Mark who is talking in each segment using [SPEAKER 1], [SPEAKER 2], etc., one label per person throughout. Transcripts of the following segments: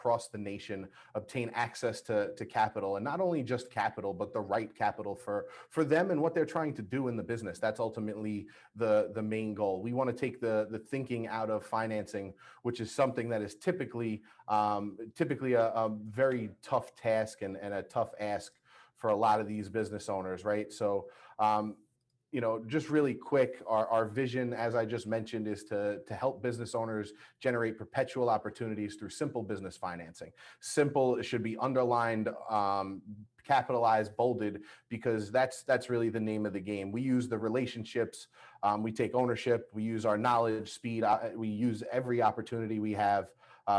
[SPEAKER 1] across the nation obtain access to capital, and not only just capital, but the right capital for them and what they're trying to do in the business. That's ultimately the main goal. We want to take the thinking out of financing, which is something that is typically a very tough task and a tough ask for a lot of these business owners, right? So, just really quick, our vision, as I just mentioned, is to help business owners generate perpetual opportunities through simple business financing. Simple, it should be underlined, capitalized, bolded, because that's really the name of the game. We use the relationships, we take ownership, we use our knowledge, speed, we use every opportunity we have.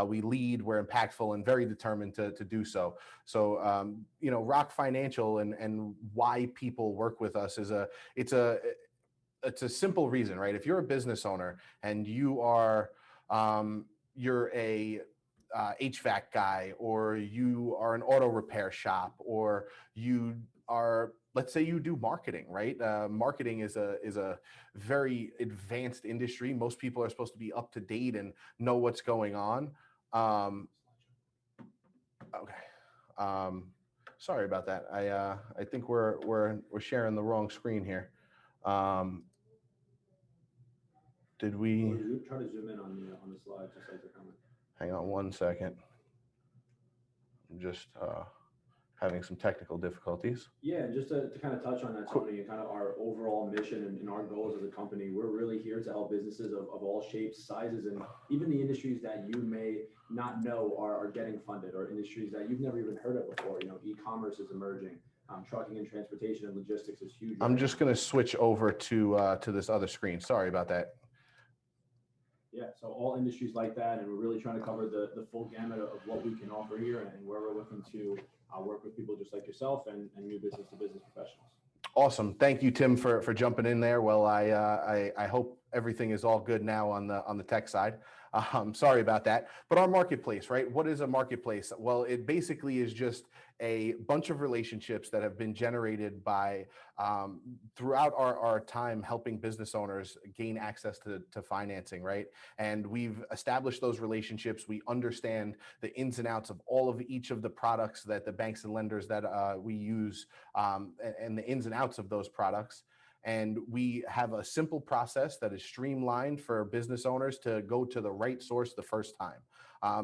[SPEAKER 1] We lead, we're impactful, and very determined to do so. So, ROK Financial and why people work with us is it's a simple reason, right? If you're a business owner and you're a HVAC guy, or you are an auto repair shop, or you are, let's say you do marketing, right? Marketing is a very advanced industry. Most people are supposed to be up to date and know what's going on. Okay. Sorry about that. I think we're sharing the wrong screen here. Did we
[SPEAKER 2] try to zoom in on the slide just like they're coming?
[SPEAKER 1] Hang on one second. I'm just having some technical difficulties.
[SPEAKER 2] Yeah, just to kind of touch on that, Tony, and kind of our overall mission and our goals as a company, we're really here to help businesses of all shapes, sizes, and even the industries that you may not know are getting funded, or industries that you've never even heard of before. E-commerce is emerging. Trucking and transportation and logistics is huge.
[SPEAKER 1] I'm just going to switch over to this other screen. Sorry about that.
[SPEAKER 2] Yeah, so all industries like that, and we're really trying to cover the full gamut of what we can offer here, and where we're looking to work with people just like yourself and new business-to-business professionals.
[SPEAKER 1] Awesome. Thank you, Tim, for jumping in there. Well, I hope everything is all good now on the tech side. Sorry about that. But our marketplace, right? What is a marketplace? Well, it basically is just a bunch of relationships that have been generated by throughout our time helping business owners gain access to financing, right? And we've established those relationships. We understand the ins and outs of all of each of the products that the banks and lenders that we use, and the ins and outs of those products. And we have a simple process that is streamlined for business owners to go to the right source the first time.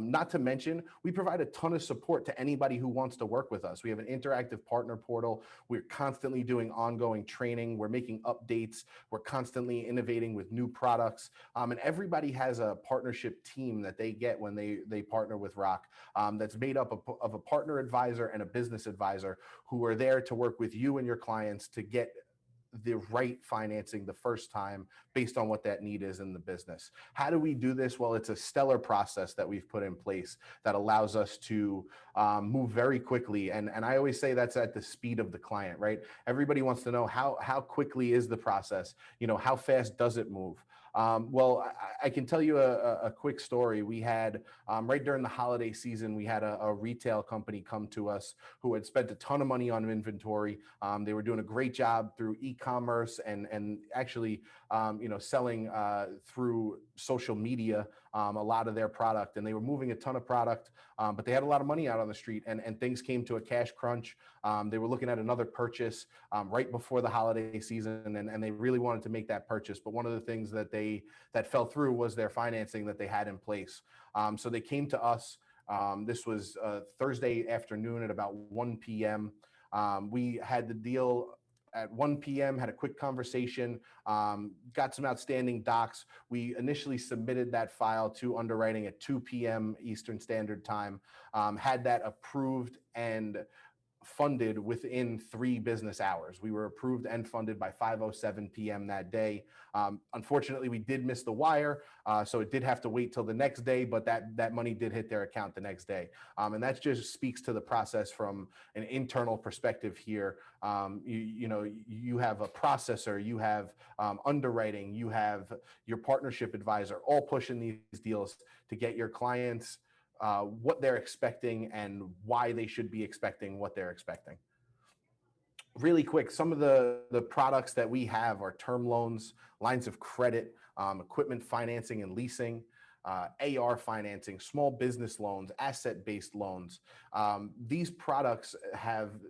[SPEAKER 1] Not to mention, we provide a ton of support to anybody who wants to work with us. We have an interactive partner portal. We're constantly doing ongoing training. We're making updates. We're constantly innovating with new products. And everybody has a partnership team that they get when they partner with ROK, that's made up of a partner advisor and a business advisor who are there to work with you and your clients to get the right financing the first time based on what that need is in the business. How do we do this? Well, it's a stellar process that we've put in place that allows us to move very quickly. And I always say that's at the speed of the client, right? Everybody wants to know how quickly is the process? How fast does it move? Well, I can tell you a quick story. We had, right during the holiday season, we had a retail company come to us who had spent a ton of money on inventory. They were doing a great job through e-commerce and actually, selling through social media a lot of their product. And they were moving a ton of product, but they had a lot of money out on the street, and things came to a cash crunch. They were looking at another purchase right before the holiday season, and they really wanted to make that purchase. But one of the things that fell through was their financing that they had in place. So they came to us. This was Thursday afternoon at about 1 p.m. We had the deal at 1 p.m., had a quick conversation, got some outstanding docs. We initially submitted that file to underwriting at 2 p.m. Eastern Standard Time, had that approved and funded within 3 business hours. We were approved and funded by 5:07 p.m. that day. Unfortunately, we did miss the wire, so it did have to wait till the next day, but that money did hit their account the next day. And that just speaks to the process from an internal perspective here. You have a processor, you have underwriting, you have your partnership advisor, all pushing these deals to get your clients what they're expecting and why they should be expecting what they're expecting. Really quick, some of the products that we have are term loans, lines of credit, equipment financing and leasing, AR financing, small business loans, asset-based loans. These products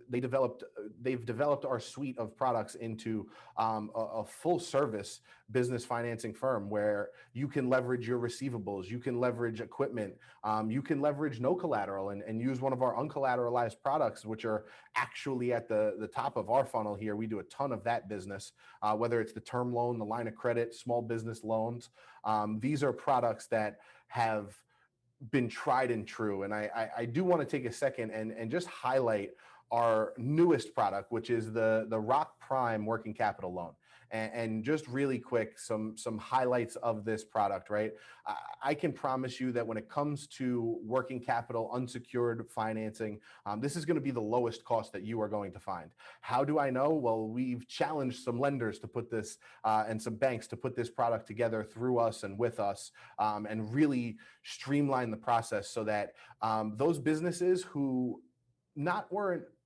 [SPEAKER 1] they've developed our suite of products into a full service business financing firm where you can leverage your receivables, you can leverage equipment, you can leverage no collateral and use one of our uncollateralized products, which are actually at the top of our funnel here. We do a ton of that business, whether it's the term loan, the line of credit, small business loans. These are products that have been tried and true. And I do want to take a second and just highlight our newest product, which is the ROK Prime working capital loan. And just really quick, some highlights of this product, right? I can promise you that when it comes to working capital, unsecured financing, this is going to be the lowest cost that you are going to find. How do I know? Well, we've challenged some lenders to put this and some banks to put this product together through us and with us, and really streamline the process so that those businesses who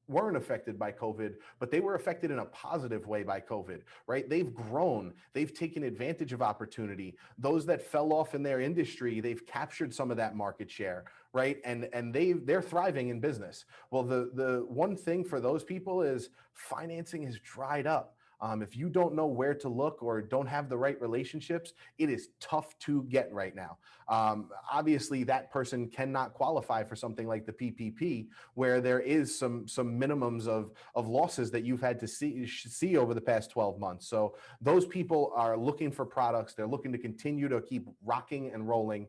[SPEAKER 1] weren't affected by COVID, but they were affected in a positive way by COVID, right? They've grown, they've taken advantage of opportunity. Those that fell off in their industry, they've captured some of that market share, right? And they're thriving in business. Well, the one thing for those people is financing has dried up. If you don't know where to look or don't have the right relationships, it is tough to get right now. Obviously, that person cannot qualify for something like the PPP, where there is some minimums of losses that you've had to see over the past 12 months. So those people are looking for products. They're looking to continue to keep rocking and rolling,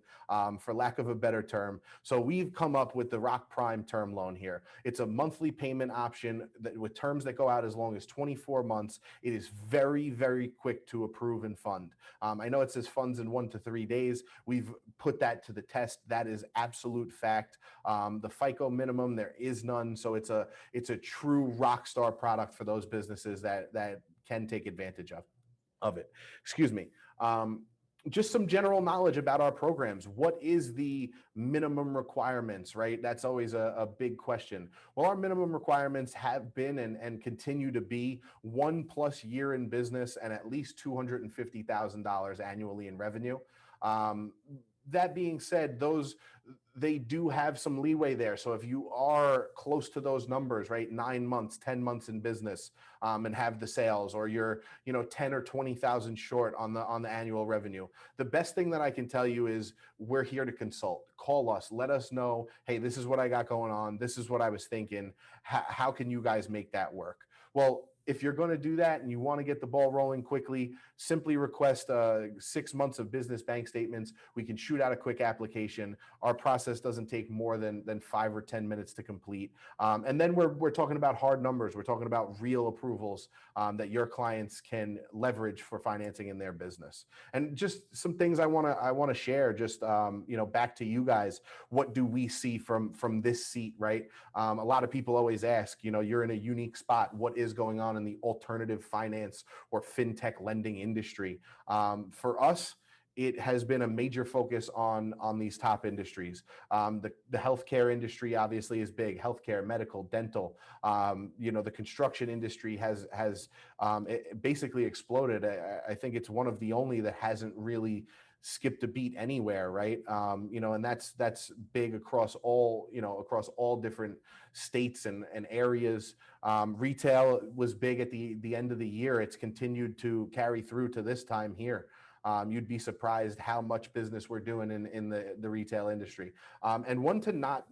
[SPEAKER 1] for lack of a better term. So we've come up with the ROK Prime term loan here. It's a monthly payment option with terms that go out as long as 24 months. It is very, very quick to approve and fund. I know it says funds in 1 to 3 days. We've put that to the test. That is absolute fact. The FICO minimum, there is none. So it's a true rock star product for those businesses that can take advantage of it. Excuse me. Just some general knowledge about our programs. What is the minimum requirements, right? That's always a big question. Well, our minimum requirements have been and continue to be 1+ year in business and at least $250,000 annually in revenue. That being said, they do have some leeway there. So if you are close to those numbers, right, 9 months, 10 months in business, and have the sales, or you're 10 or 20,000 short on the annual revenue, the best thing that I can tell you is we're here to consult. Call us, let us know, hey, this is what I got going on, this is what I was thinking, how can you guys make that work? Well, if you're going to do that and you want to get the ball rolling quickly, simply request 6 months of business bank statements. We can shoot out a quick application. Our process doesn't take more than 5 or 10 minutes to complete. And then we're talking about hard numbers. We're talking about real approvals that your clients can leverage for financing in their business. And just some things I want to share. Just back to you guys. What do we see from this seat, right? A lot of people always ask. You're in a unique spot. What is going on in the alternative finance or fintech lending industry? For us, it has been a major focus on these top industries. The healthcare industry obviously is big. Healthcare, medical, dental. The construction industry has it basically exploded. I think it's one of the only that hasn't really skipped a beat anywhere, right? And that's big across all different states and areas. Retail was big at the end of the year. It's continued to carry through to this time here. You'd be surprised how much business we're doing in the retail industry. And one to not,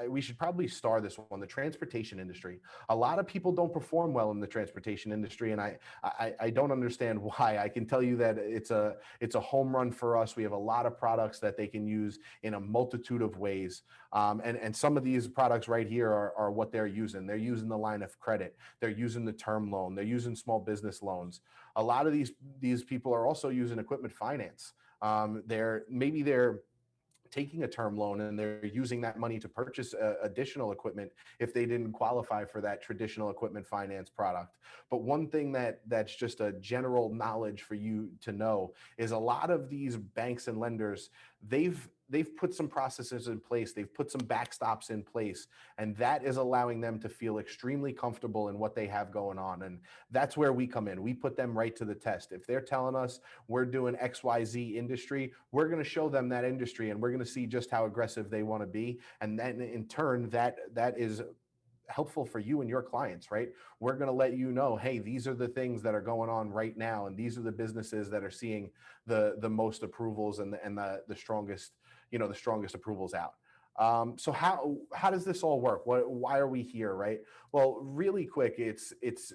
[SPEAKER 1] we should probably star this one, the transportation industry. A lot of people don't perform well in the transportation industry, and I don't understand why. I can tell you that it's a home run for us. We have a lot of products that they can use in a multitude of ways. And some of these products right here are what they're using. They're using the line of credit. They're using the term loan. They're using small business loans. A lot of these people are also using equipment finance. They're taking a term loan and they're using that money to purchase additional equipment if they didn't qualify for that traditional equipment finance product. But one thing that's just a general knowledge for you to know is a lot of these banks and lenders, they've put some processes in place, they've put some backstops in place, and that is allowing them to feel extremely comfortable in what they have going on. And that's where we come in. We put them right to the test. If they're telling us we're doing XYZ industry, we're going to show them that industry, and we're going to see just how aggressive they want to be. And then in turn, that is helpful for you and your clients, right? We're going to let you know, hey, these are the things that are going on right now, and these are the businesses that are seeing the most approvals and the strongest, the strongest approvals out. So how does this all work? Why are we here, right? Well, really quick, it's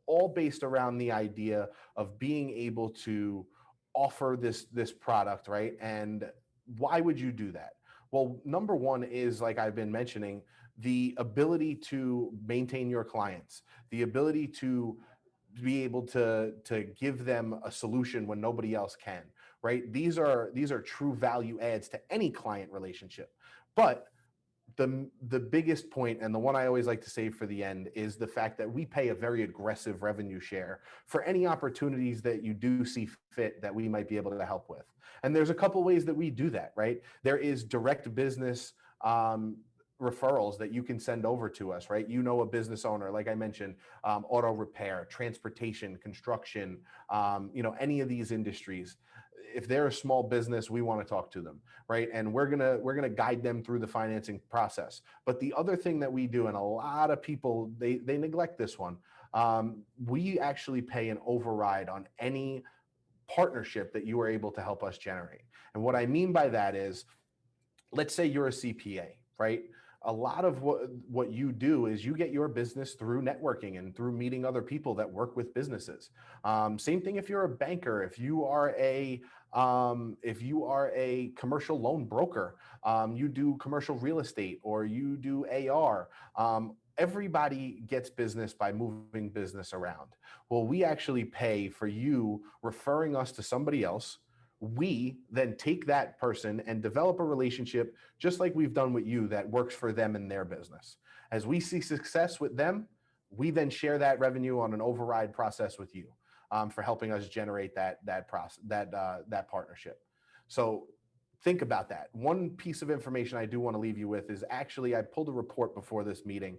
[SPEAKER 1] all based around the idea of being able to offer this product, right? And why would you do that? Well, number one is, like I've been mentioning, the ability to maintain your clients, the ability to be able to give them a solution when nobody else can, right? These are true value adds to any client relationship. But the biggest point, and the one I always like to save for the end, is the fact that we pay a very aggressive revenue share for any opportunities that you do see fit that we might be able to help with. And there's a couple ways that we do that, right? There is direct business referrals that you can send over to us, right? A business owner, like I mentioned, auto repair, transportation, construction, any of these industries. If they're a small business, we want to talk to them, right? And we're gonna guide them through the financing process. But the other thing that we do, and a lot of people they neglect this one, we actually pay an override on any partnership that you are able to help us generate. And what I mean by that is, let's say you're a CPA, right? A lot of what you do is you get your business through networking and through meeting other people that work with businesses. Same thing if you're a banker, if you are a commercial loan broker, you do commercial real estate, or you do AR. Everybody gets business by moving business around. Well, we actually pay for you referring us to somebody else. We then take that person and develop a relationship, just like we've done with you, that works for them and their business. As we see success with them, we then share that revenue on an override process with you for helping us generate that partnership. So think about that. One piece of information I do want to leave you with is, actually, I pulled a report before this meeting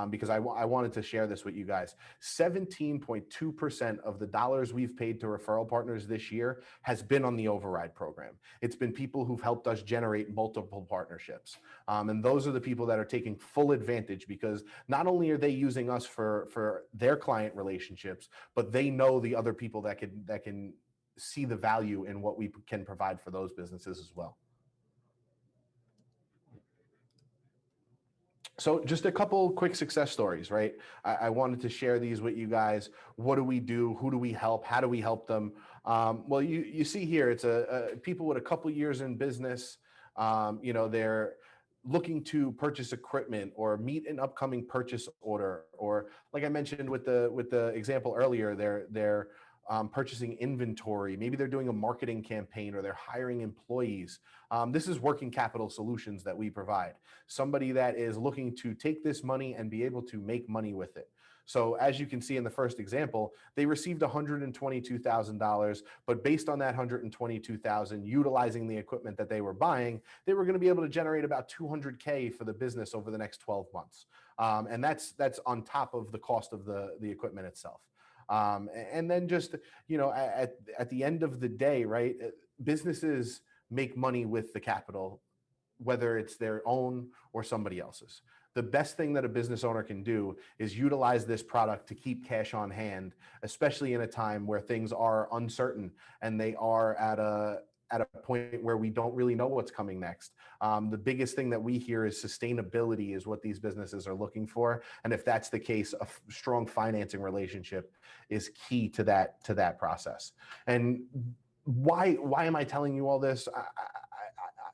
[SPEAKER 1] because I wanted to share this with you guys. 17.2% of the dollars we've paid to referral partners this year has been on the override program. It's been people who've helped us generate multiple partnerships. And those are the people that are taking full advantage, because not only are they using us for their client relationships, but they know the other people that can see the value in what we can provide for those businesses as well. So just a couple quick success stories, right? I wanted to share these with you guys. What do we do? Who do we help? How do we help them? Well, you see here, it's people with a couple years in business. They're looking to purchase equipment or meet an upcoming purchase order, or, like I mentioned with the example earlier, they're purchasing inventory. Maybe they're doing a marketing campaign, or they're hiring employees. This is working capital solutions that we provide. Somebody that is looking to take this money and be able to make money with it. So as you can see in the first example, they received $122,000, but based on that $122,000, utilizing the equipment that they were buying, they were going to be able to generate about $200K for the business over the next 12 months. And that's on top of the cost of the equipment itself. And then just, at the end of the day, right, businesses make money with the capital, whether it's their own or somebody else's. The best thing that a business owner can do is utilize this product to keep cash on hand, especially in a time where things are uncertain and they are at a point where we don't really know what's coming next. The biggest thing that we hear is sustainability is what these businesses are looking for. And if that's the case, a strong financing relationship is key to that process. And why am I telling you all this?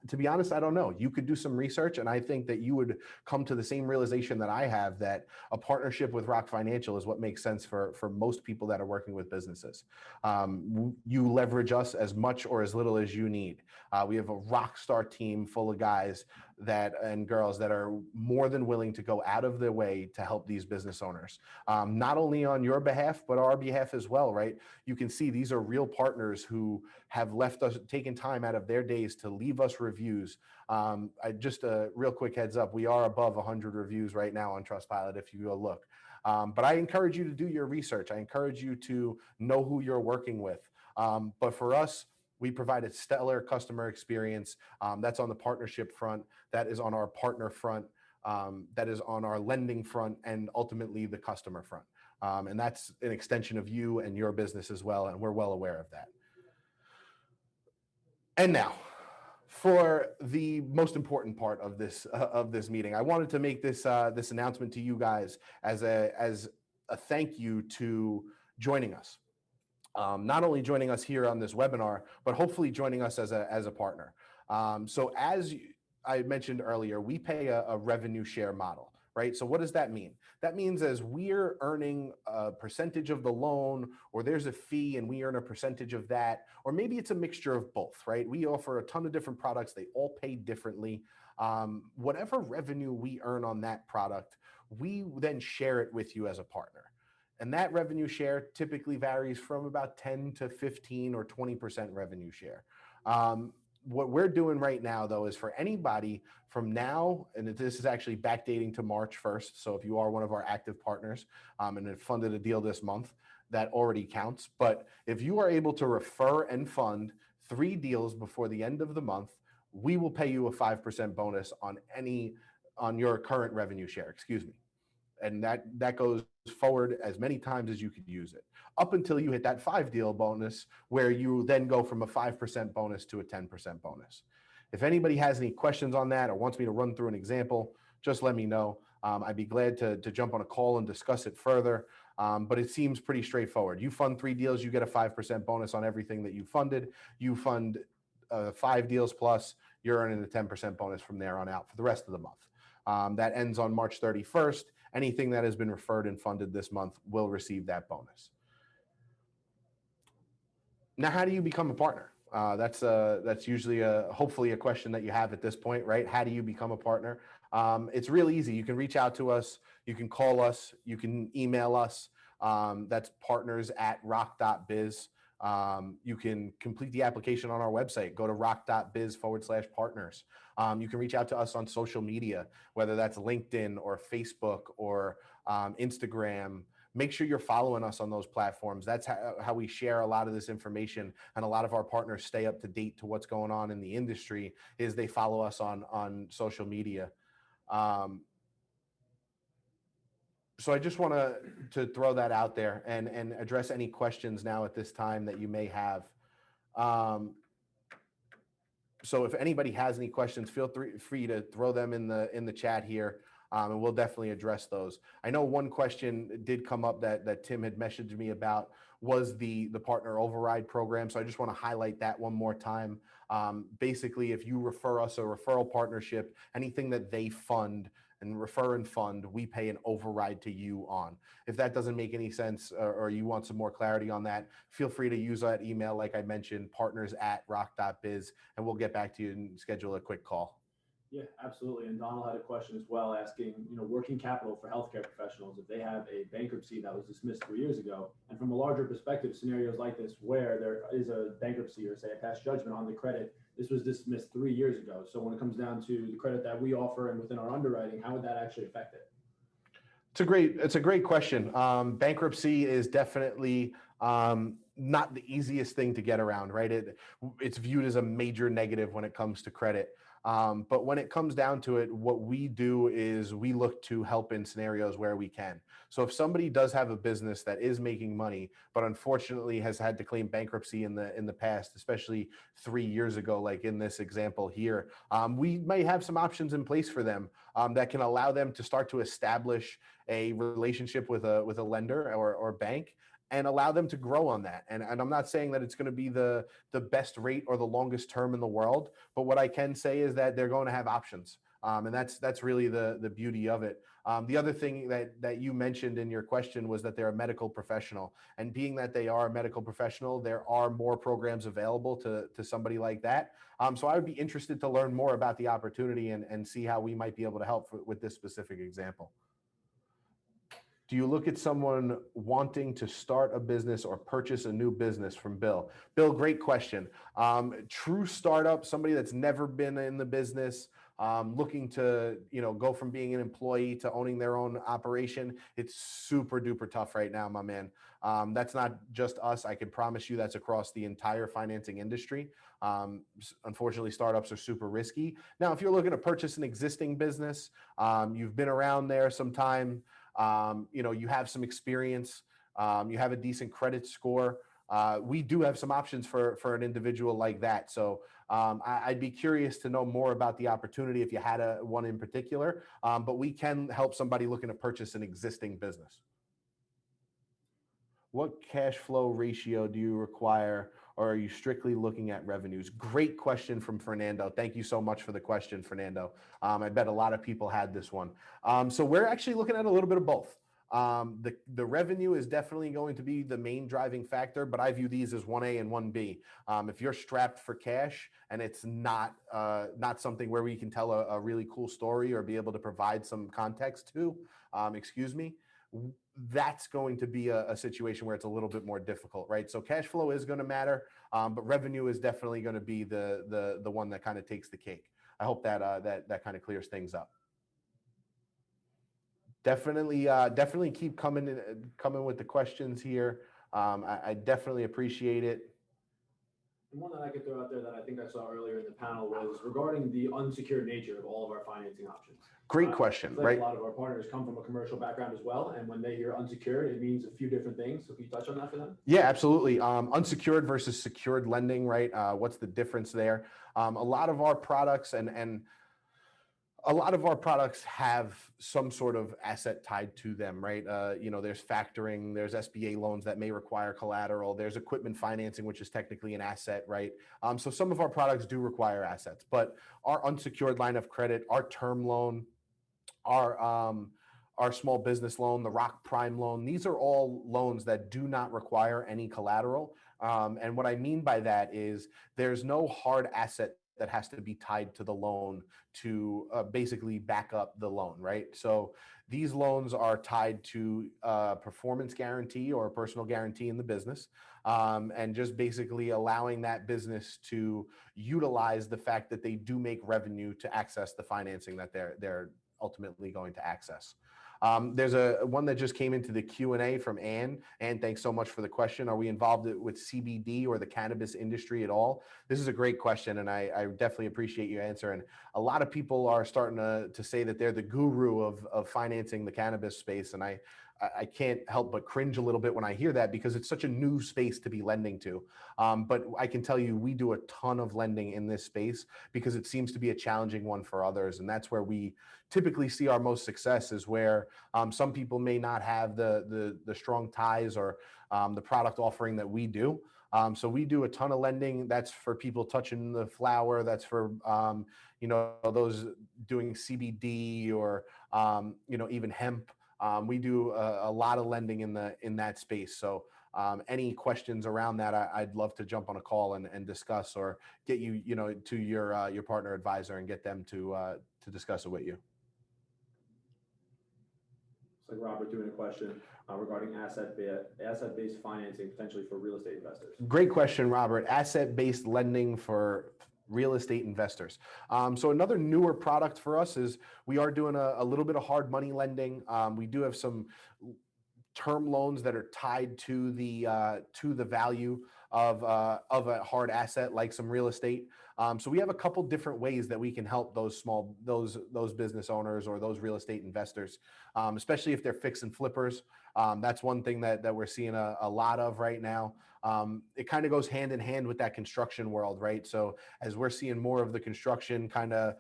[SPEAKER 1] To be honest, I don't know. You could do some research, and I think that you would come to the same realization that I have, that a partnership with ROK Financial is what makes sense for most people that are working with businesses. You leverage us as much or as little as you need. We have a rock star team full of guys and girls that are more than willing to go out of their way to help these business owners, not only on your behalf, but our behalf as well, right? You can see these are real partners who have left us, taken time out of their days to leave us reviews. Just a real quick heads up, we are above 100 reviews right now on Trustpilot if you go look. But I encourage you to do your research. I encourage you to know who you're working with. But for us, we provide a stellar customer experience. That's on the partnership front. That is on our partner front. That is on our lending front, and ultimately the customer front. And that's an extension of you and your business as well. And we're well aware of that. And now, for the most important part of this meeting, I wanted to make this announcement to you guys as a thank you to joining us. Not only joining us here on this webinar, but hopefully joining us as a partner. So as I mentioned earlier, we pay a revenue share model, right? So what does that mean? That means as we're earning a percentage of the loan, or there's a fee and we earn a percentage of that, or maybe it's a mixture of both, right? We offer a ton of different products. They all pay differently. Whatever revenue we earn on that product, we then share it with you as a partner. And that revenue share typically varies from about 10 to 15 or 20% revenue share. What we're doing right now, though, is for anybody from now, and this is actually backdating to March 1st. So if you are one of our active partners and have funded a deal this month, that already counts. But if you are able to refer and fund 3 deals before the end of the month, we will pay you a 5% bonus on your current revenue share, excuse me. And that goes forward as many times as you could use it, up until you hit that 5-deal bonus, where you then go from a 5% bonus to a 10% bonus. If anybody has any questions on that or wants me to run through an example, just let me know. I'd be glad to jump on a call and discuss it further. But it seems pretty straightforward. You fund 3 deals, you get a 5% bonus on everything that you funded. You fund 5 deals plus, you're earning a 10% bonus from there on out for the rest of the month. That ends on March 31st. Anything that has been referred and funded this month will receive that bonus. Now, how do you become a partner? That's usually hopefully a question that you have at this point, right? How do you become a partner? It's real easy. You can reach out to us. You can call us. You can email us. That's partners@rok.biz. You can complete the application on our website. Go to rok.biz/partners. You can reach out to us on social media, whether that's LinkedIn or Facebook or Instagram. Make sure you're following us on those platforms. That's how we share a lot of this information, and a lot of our partners stay up to date to what's going on in the industry is they follow us on social media. So I just want to throw that out there and address any questions now at this time that you may have. So if anybody has any questions, feel free to throw them in the chat here, and we'll definitely address those. I know one question did come up that Tim had messaged me about was the partner override program. So I just want to highlight that one more time. Basically, if you refer us a referral partnership, anything that they fund and refer and fund, we pay an override to you on. If that doesn't make any sense, or you want some more clarity on that, feel free to use that email, like I mentioned, partners@rok.biz, and we'll get back to you and schedule a quick call.
[SPEAKER 2] Yeah, absolutely. And Donald had a question as well, asking, working capital for healthcare professionals, if they have a bankruptcy that was dismissed 3 years ago, and from a larger perspective, scenarios like this where there is a bankruptcy or say a past judgment on the credit, this was dismissed 3 years ago. So when it comes down to the credit that we offer and within our underwriting, how would that actually affect it?
[SPEAKER 1] It's a great question. Bankruptcy is definitely not the easiest thing to get around, right? It's viewed as a major negative when it comes to credit. But when it comes down to it, what we do is we look to help in scenarios where we can. So if somebody does have a business that is making money, but unfortunately has had to claim bankruptcy in the past, especially 3 years ago, like in this example here, we may have some options in place for them that can allow them to start to establish a relationship with a lender or bank, and allow them to grow on that. And I'm not saying that it's going to be the best rate or the longest term in the world, but what I can say is that they're going to have options. And that's really the beauty of it. The other thing that you mentioned in your question was that they're a medical professional, and being that they are a medical professional, there are more programs available to somebody like that. So I would be interested to learn more about the opportunity and see how we might be able to help with this specific example. Do you look at someone wanting to start a business or purchase a new business from Bill? Bill, great question. True startup, somebody that's never been in the business, looking to go from being an employee to owning their own operation. It's super duper tough right now, my man. That's not just us. I can promise you that's across the entire financing industry. Unfortunately, startups are super risky. Now, if you're looking to purchase an existing business, you've been around there some time, you have some experience, you have a decent credit score. We do have some options for an individual like that. So I'd be curious to know more about the opportunity if you had one in particular, but we can help somebody looking to purchase an existing business. What cash flow ratio do you require, or are you strictly looking at revenues? Great question from Fernando. Thank you so much for the question, Fernando. I bet a lot of people had this one. So we're actually looking at a little bit of both. The revenue is definitely going to be the main driving factor, but I view these as 1A and 1B. If you're strapped for cash and it's not something where we can tell a really cool story or be able to provide some context to, that's going to be a situation where it's a little bit more difficult, right? So cash flow is going to matter, but revenue is definitely going to be the one that kind of takes the cake. I hope that that kind of clears things up. Definitely keep coming with the questions here. I definitely appreciate it.
[SPEAKER 2] And one that I could throw out there that I think I saw earlier in the panel was regarding the unsecured nature of all of our financing options.
[SPEAKER 1] Great question, right?
[SPEAKER 2] A lot of our partners come from a commercial background as well, and when they hear unsecured, it means a few different things. So can you touch on that for them?
[SPEAKER 1] Yeah, absolutely. Unsecured versus secured lending, right? What's the difference there? A lot of our products and a lot of our products have some sort of asset tied to them, right? There's factoring, there's SBA loans that may require collateral, there's equipment financing, which is technically an asset, right? So some of our products do require assets, but our unsecured line of credit, our term loan, our small business loan, the ROK Prime loan, these are all loans that do not require any collateral. And what I mean by that is there's no hard asset that has to be tied to the loan to basically back up the loan, right? So these loans are tied to a performance guarantee or a personal guarantee in the business, and just basically allowing that business to utilize the fact that they do make revenue to access the financing that they're ultimately going to access. There's one that just came into the Q&A from Ann. Ann, thanks so much for the question. Are we involved with CBD or the cannabis industry at all? This is a great question, and I definitely appreciate you answering. A lot of people are starting to say that they're the guru of financing the cannabis space, and I can't help but cringe a little bit when I hear that because it's such a new space to be lending to. But I can tell you we do a ton of lending in this space because it seems to be a challenging one for others. And that's where we typically see our most success is where some people may not have the strong ties or the product offering that we do. So we do a ton of lending. That's for people touching the flower. That's for, those doing CBD or, even hemp. We do a lot of lending in that space. So any questions around that, I'd love to jump on a call and discuss or get you, to your partner advisor and get them to discuss it with you.
[SPEAKER 2] It's like Robert doing a question regarding asset-based financing potentially for real estate investors.
[SPEAKER 1] Great question, Robert. Asset-based lending for real estate investors. So another newer product for us is we are doing a little bit of hard money lending. We do have some term loans that are tied to the value of a hard asset like some real estate. So we have a couple different ways that we can help those business owners or those real estate investors, especially if they're fix and flippers. That's one thing that we're seeing a lot of right now. It kind of goes hand in hand with that construction world, right? So as we're seeing more of the construction kind of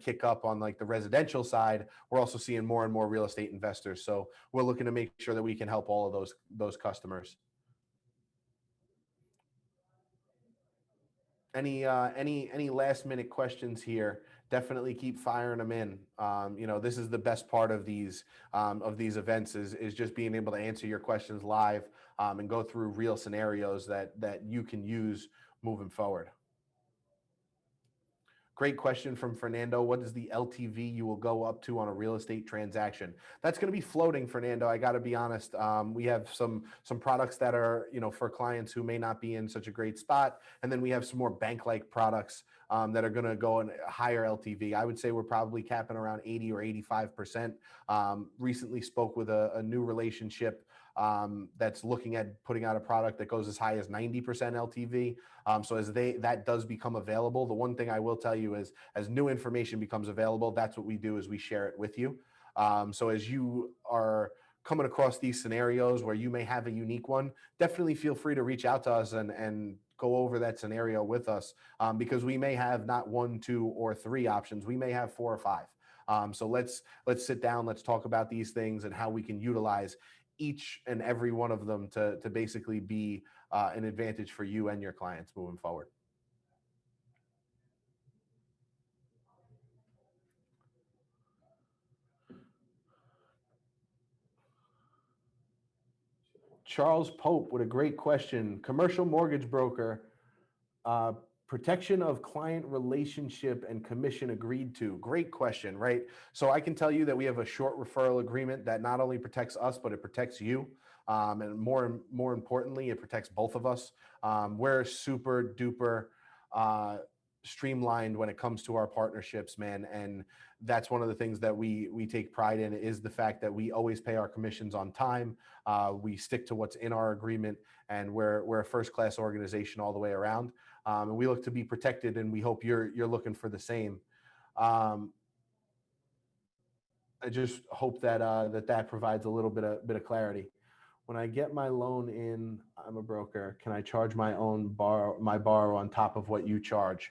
[SPEAKER 1] kick up on like the residential side, we're also seeing more and more real estate investors. So we're looking to make sure that we can help all of those customers. Any last minute questions here? definitely keep firing them in. This is the best part of these events is just being able to answer your questions live and go through real scenarios that you can use moving forward. Great question from Fernando. What is the LTV you will go up to on a real estate transaction? That's going to be floating, Fernando. I got to be honest. We have some products that are, for clients who may not be in such a great spot. And then we have some more bank-like products that are going to go in a higher LTV. I would say we're probably capping around 80 or 85%. Recently spoke with a new relationship that's looking at putting out a product that goes as high as 90% LTV. So as that does become available, the one thing I will tell you is as new information becomes available, that's what we do is we share it with you. So as you are coming across these scenarios where you may have a unique one, definitely feel free to reach out to us and go over that scenario with us because we may have not 1, 2, or 3 options. We may have 4 or 5. So let's sit down, let's talk about these things and how we can utilize each and every one of them to basically be an advantage for you and your clients moving forward. Charles Pope with a great question. Commercial mortgage broker, protection of client relationship and commission agreed to. Great question, right? So I can tell you that we have a short referral agreement that not only protects us, but it protects you. And more importantly, it protects both of us. We're super duper streamlined when it comes to our partnerships, man. And that's one of the things that we take pride in is the fact that we always pay our commissions on time. We stick to what's in our agreement, and we're a first-class organization all the way around. And we look to be protected, and we hope you're looking for the same. I just hope that that provides a little bit of clarity. When I get my loan in, I'm a broker. Can I charge my borrow on top of what you charge?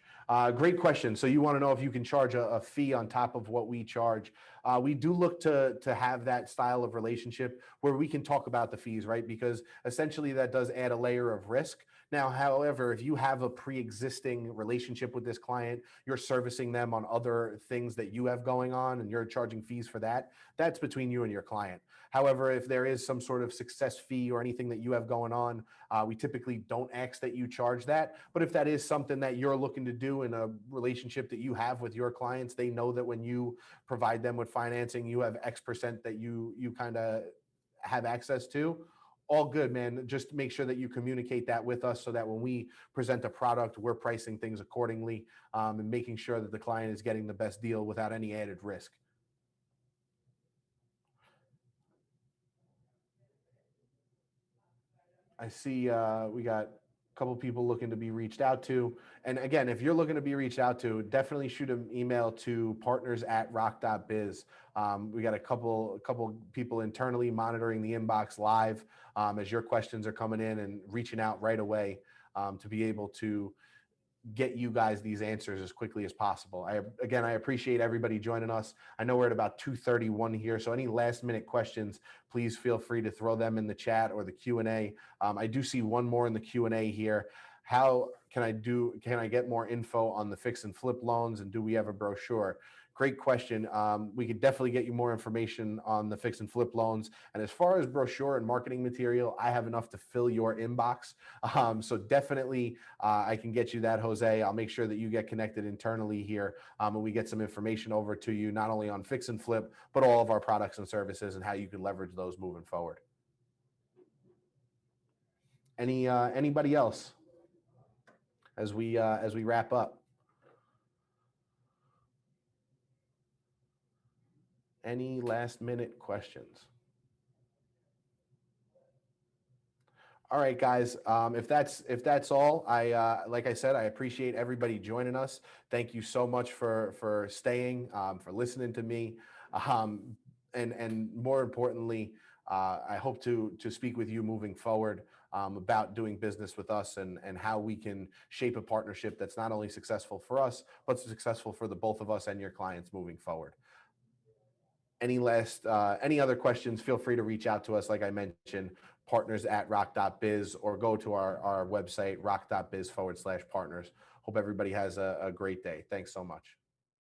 [SPEAKER 1] Great question. So you want to know if you can charge a fee on top of what we charge. We do look to have that style of relationship where we can talk about the fees, right? Because essentially that does add a layer of risk. Now, however, if you have a pre-existing relationship with this client, you're servicing them on other things that you have going on and you're charging fees for that, that's between you and your client. However, if there is some sort of success fee or anything that you have going on, we typically don't ask that you charge that. But if that is something that you're looking to do in a relationship that you have with your clients, they know that when you provide them with financing, you have X% that you kind of have access to. All good, man. Just make sure that you communicate that with us so that when we present a product, we're pricing things accordingly and making sure that the client is getting the best deal without any added risk. I see we got a couple people looking to be reached out to. And again, if you're looking to be reached out to, definitely shoot an email to partners@rok.biz. We got a couple people internally monitoring the inbox live as your questions are coming in and reaching out right away to be able to get you guys these answers as quickly as possible. I appreciate everybody joining us. I know we're at about 2:31 here, so any last minute questions, please feel free to throw them in the chat or the Q&A. I do see one more in the Q&A here. How can I get more info on the fix and flip loans, and do we have a brochure? Great question. We could definitely get you more information on the fix and flip loans. And as far as brochure and marketing material, I have enough to fill your inbox. So definitely I can get you that, Jose. I'll make sure that you get connected internally here and we get some information over to you, not only on fix and flip, but all of our products and services and how you can leverage those moving forward. Anybody else as we wrap up? Any last minute questions? All right, guys. If that's all, like I said, I appreciate everybody joining us. Thank you so much for staying, for listening to me, and more importantly, I hope to speak with you moving forward about doing business with us and how we can shape a partnership that's not only successful for us, but successful for the both of us and your clients moving forward. Any other questions, feel free to reach out to us, like I mentioned, partners@rok.biz, or go to our website, rok.biz/partners. Hope everybody has a great day. Thanks so much.